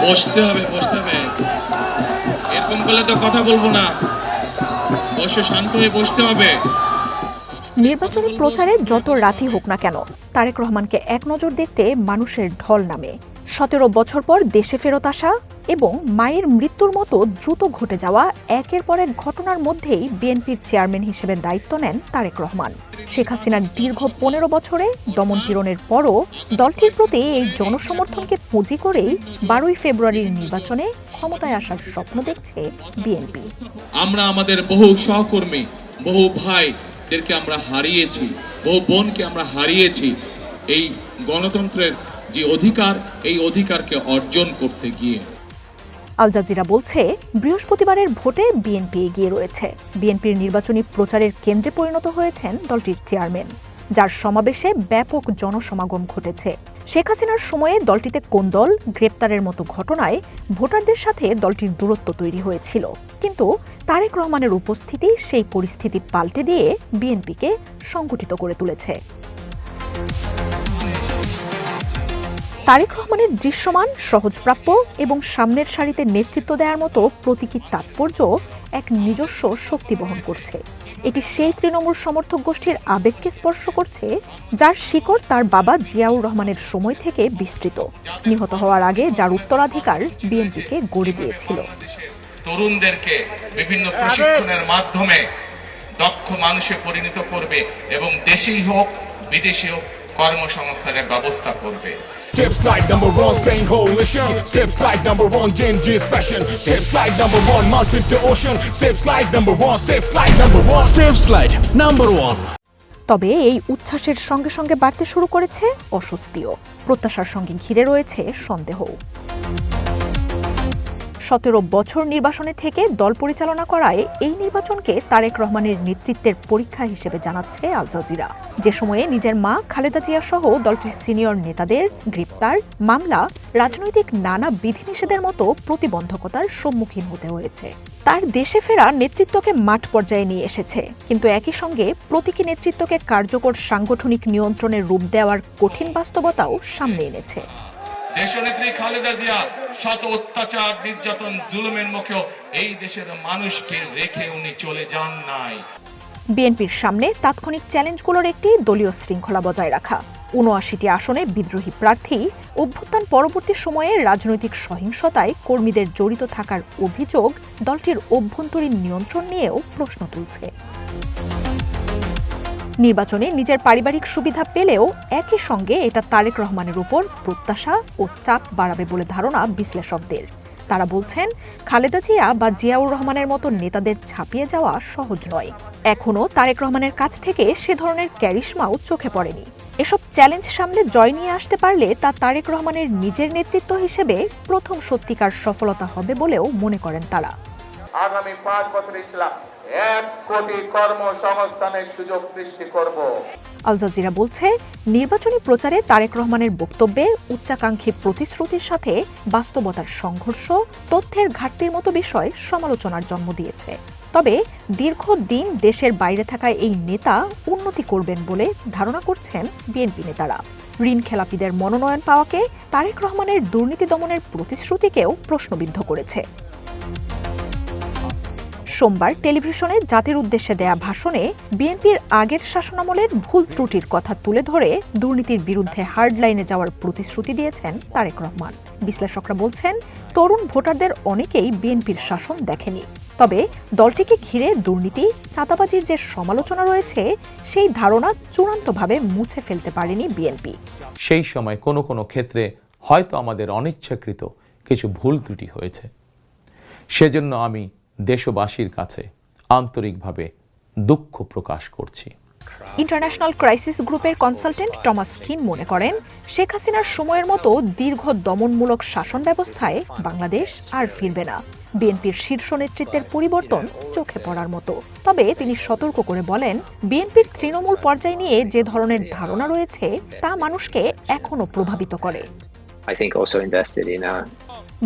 বসতে হবে এরকম করলে তো কথা বলবো না, বসে শান্ত হয়ে বসতে হবে। নির্বাচনী প্রচারে যত রাতই হোক না কেন, তারেক রহমানকে এক নজর দেখতে মানুষের ঢল নামে। 17 বছর পর দেশে ফেরত আসা এবং মায়ের মৃত্যুর মতো দ্রুত ঘটে যাওয়া একের পর এক ঘটনার মধ্যেই বিএনপির চেয়ারম্যান হিসেবে দায়িত্ব নেন তারেক রহমান। শেখ হাসিনার দীর্ঘ 15 বছরে দমনপীড়নের পরও দলটির প্রতি এই জনসমর্থনকে পুঁজি করেই 12ই ফেব্রুয়ারির নির্বাচনে ক্ষমতায় আসার স্বপ্ন দেখছে বিএনপি। আমরা আমাদের বহু সহকর্মী, বহু ভাইদেরকে আমরা হারিয়েছি, বহু বোনকে আমরা হারিয়েছি এই গণতন্ত্রের যে অধিকার, এই অধিকারকে অর্জন করতে গিয়ে। আল জাজিরা বলছে, বৃহস্পতিবারের ভোটে বিএনপি এগিয়ে রয়েছে। বিএনপির নির্বাচনী প্রচারের কেন্দ্রে পরিণত হয়েছেন দলটির চেয়ারম্যান, যার সমাবেশে ব্যাপক জনসমাগম ঘটেছে। শেখ হাসিনার সময়ে দলটিতে কোন্দল, গ্রেপ্তারের মতো ঘটনায় ভোটারদের সাথে দলটির দূরত্ব তৈরি হয়েছিল। কিন্তু তারেক রহমানের উপস্থিতি সেই পরিস্থিতি পাল্টে দিয়ে বিএনপিকে সংগঠিত করে তুলেছে। তারেক রহমানের দৃশ্যমান, সহজপ্রাপ্য এবং সামনের সারিতে নেতৃত্ব দেওয়ার মতো প্রতীকী তাৎপর্য এক নিজস্ব শক্তি বহন করছে। এটি সেই তৃণমূল সমর্থক গোষ্ঠীর আবেগকে স্পর্শ করছে, যার শিকড় তার বাবা জিয়াউর রহমানের সময় থেকে বিস্তৃত। নিহত হওয়ার আগে যার উত্তরাধিকার বিএনপিকে গড়ে দিয়েছিল। তরুণদেরকে বিভিন্ন প্রশিক্ষণের মাধ্যমে দক্ষ মানুষে পরিণত করবে এবং দেশেই হোক বিদেশি হোক কর্মসংস্থানের ব্যবস্থা করবে। Steps like number one, saying coalition. Steps like number one, Genji's fashion. Steps like number one, mountain to ocean. Steps like number one, steps like number one. Steps like number one. তবে এই উচ্ছ্বাসের সঙ্গে সঙ্গে বাড়তে শুরু করেছে অস্বস্তিও। প্রত্যাশার সঙ্গে ঘিরে রয়েছে সন্দেহ। 17 বছর নির্বাসনে থেকে দল পরিচালনা করায় এই নির্বাচনকে তারেক রহমানের নেতৃত্বের পরীক্ষা হিসেবে জানাচ্ছে আল জাজিরা। যে সময়ে নিজের মা খালেদা জিয়া সহ দলটির সিনিয়র নেতাদের গ্রেপ্তার, মামলা, রাজনৈতিক নানা বিধিনিষেধের মতো প্রতিবন্ধকতার সম্মুখীন হতে হয়েছে। তার দেশে ফেরা নেতৃত্বকে মাঠ পর্যায়ে নিয়ে এসেছে, কিন্তু একই সঙ্গে প্রতীকী নেতৃত্বকে কার্যকর সাংগঠনিক নিয়ন্ত্রণের রূপ দেওয়ার কঠিন বাস্তবতাও সামনে এনেছে। দেশনেত্রী খালেদা জিয়া শত অত্যাচার, নির্যাতন, জুলুমের মুখেও এই দেশের মানুষকে রেখে উনি চলে যান নাই। বিএনপির সামনে তাৎক্ষণিক চ্যালেঞ্জগুলোর একটি দলীয় শৃঙ্খলা বজায় রাখা। ৭৯টি আসনে বিদ্রোহী প্রার্থী, অভ্যুত্থান পরবর্তী সময়ে রাজনৈতিক সহিংসতায় কর্মীদের জড়িত থাকার অভিযোগ দলটির অভ্যন্তরীণ নিয়ন্ত্রণ নিয়েও প্রশ্ন তুলছে। নির্বাচনে নিজের পারিবারিক সুবিধা পেলেও একই সঙ্গে এটা তারেক রহমানের উপর প্রত্যাশা ও চাপ বাড়াবে বলে ধারণা বিশ্লেষকদের। তারা বলছেন, খালেদা জিয়া বা জিয়াউর রহমানের মতো নেতাদের ছাপিয়ে যাওয়া সহজ নয়। এখনও তারেক রহমানের কাছ থেকে সে ধরনের ক্যারিশমাও চোখে পড়েনি। এসব চ্যালেঞ্জ সামলে জয় নিয়ে আসতে পারলে তা তারেক রহমানের নিজের নেতৃত্ব হিসেবে প্রথম সত্যিকার সফলতা হবে বলেও মনে করেন তারা। আগামী 5 বছর ইসলাম 1 কোটি কর্মসংস্থানের সুযোগ সৃষ্টি করব। আল জাজিরা বলছে, নির্বাচনী প্রচারে তারেক রহমানের বক্তব্যে উচ্চাকাঙ্ক্ষী প্রতিশ্রুতির সাথে বাস্তবতার সংঘর্ষ, তথ্যের ঘাটতির মতো বিষয় সমালোচনার জন্ম দিয়েছে। তবে দীর্ঘদিন দেশের বাইরে থাকা এই নেতা উন্নতি করবেন বলে ধারণা করছেন বিএনপি নেতারা। ঋণ খেলাপিদের মনোনয়ন পাওয়াকে তারেক রহমানের দুর্নীতি দমনের প্রতিশ্রুতিকেও প্রশ্নবিদ্ধ করেছে। সোমবার টেলিভিশনে জাতির উদ্দেশ্যে দেয়া ভাষণে বিএনপির আগের শাসনামলের ভুল ত্রুটির কথা তুলে ধরে দুর্নীতির বিরুদ্ধে হার্ড লাইনে যাওয়ার প্রতিশ্রুতি দিয়েছেন তারেক রহমান। বিশ্লেষকরা বলছেন, তরুণ ভোটারদের অনেকেই বিএনপির শাসন দেখেনি। তবে দলটিকে ঘিরে দুর্নীতি, চাঁদাবাজির যে সমালোচনা রয়েছে, সেই ধারণা চূড়ান্তভাবে মুছে ফেলতে পারেনি বিএনপি। সেই সময় কোনো কোনো ক্ষেত্রে হয়তো আমাদের অনিচ্ছাকৃত কিছু ভুল ত্রুটি হয়েছে। সেজন্য আমি দেশবাসীর কাছে আন্তরিকভাবে দুঃখ প্রকাশ করছি। ইন্টারন্যাশনাল ক্রাইসিস গ্রুপের কনসালটেন্ট টমাস কিন মনে করেন, শেখ হাসিনার সময়ের মতো দীর্ঘ দমনমূলক শাসন ব্যবস্থায় বাংলাদেশ আর ফিরবে না। বিএনপির শীর্ষ নেতৃত্বের পরিবর্তন চোখে পড়ার মতো। তবে তিনি সতর্ক করে বলেন, বিএনপির তৃণমূল পর্যায় নিয়ে যে ধরনের ধারণা রয়েছে তা মানুষকে এখনো প্রভাবিত করে। I think also invested in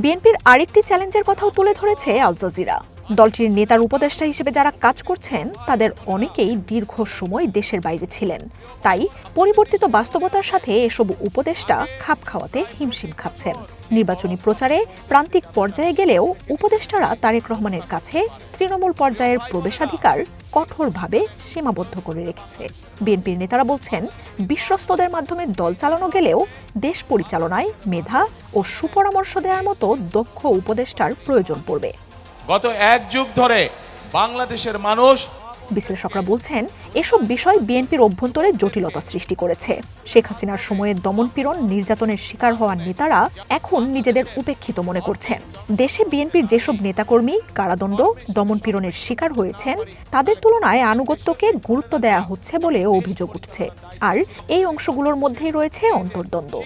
বিএনপির আরেকটি চ্যালেঞ্জের কথাও তুলে ধরেছে আল জাজিরা। দলটির নেতার উপদেষ্টা হিসেবে যারা কাজ করছেন তাদের অনেকেই দীর্ঘ সময় দেশের বাইরে ছিলেন, তাই পরিবর্তিত বাস্তবতার সাথে এসব উপদেষ্টা খাপ খাওয়াতে হিমশিম খাচ্ছেন। নির্বাচনী প্রচারে প্রান্তিক পর্যায়ে গেলেও উপদেষ্টারা তারেক রহমানের কাছে তৃণমূল পর্যায়ের প্রবেশাধিকার কঠোরভাবে সীমাবদ্ধ করে রেখেছে। বিএনপির নেতারা বলছেন, বিশ্বস্তদের মাধ্যমে দল চালানো গেলেও দেশ পরিচালনায় মেধা ও সুপরামর্শ দেওয়ার মতো দক্ষ উপদেষ্টার প্রয়োজন পড়বে। গত 1 যুগ ধরে বাংলাদেশের মানুষ, বিশ্লেষকরা বলছেন, এসব বিষয় বিএনপির অভ্যন্তরে জটিলতা সৃষ্টি করেছে। শেখ হাসিনার সময়ে দমনপীড়ন নির্যাতনের শিকার হওয়া নেতারা এখন নিজেদের উপেক্ষিত মনে করছেন। দেশে বিএনপির যেসব নেতাকর্মী কারাদণ্ড, দমনপীড়নের শিকার হয়েছেন তাদের তুলনায় আনুগত্যকে গুরুত্ব দেওয়া হচ্ছে বলে অভিযোগ উঠছে। আর এই অংশগুলোর মধ্যেই রয়েছে অন্তর্দ্বন্দ্ব।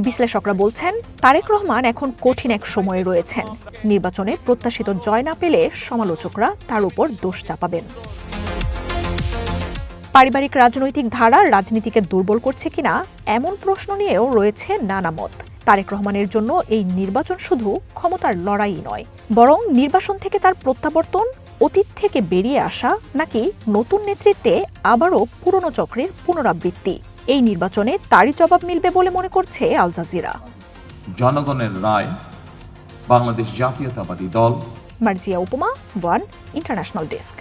বিশ্লেষকরা বলছেন, তারেক রহমান এখন কঠিন এক সময়ে রয়েছেন। নির্বাচনে প্রত্যাশিত জয় না পেলে সমালোচকরা তার উপর দোষ চাপাবেন। পারিবারিক রাজনৈতিক ধারা রাজনীতিকে দুর্বল করছে কিনা এমন প্রশ্ন নিয়েও রয়েছে নানা মত। তারেক রহমানের জন্য এই নির্বাচন শুধু ক্ষমতার লড়াই নয়, বরং নির্বাচন থেকে তার প্রত্যাবর্তন, অতীত থেকে বেরিয়ে আসা, নাকি নতুন নেতৃত্বে আবারও পুরনো চক্রের পুনরাবৃত্তি। এই নির্বাচনে তারই জবাব মিলবে বলে মনে করছে আল জাজিরা। জনগণের রায়, বাংলাদেশ জাতীয়তাবাদী দল। মার্জিয়া উপমা, ওয়ান ইন্টারন্যাশনাল ডেস্ক।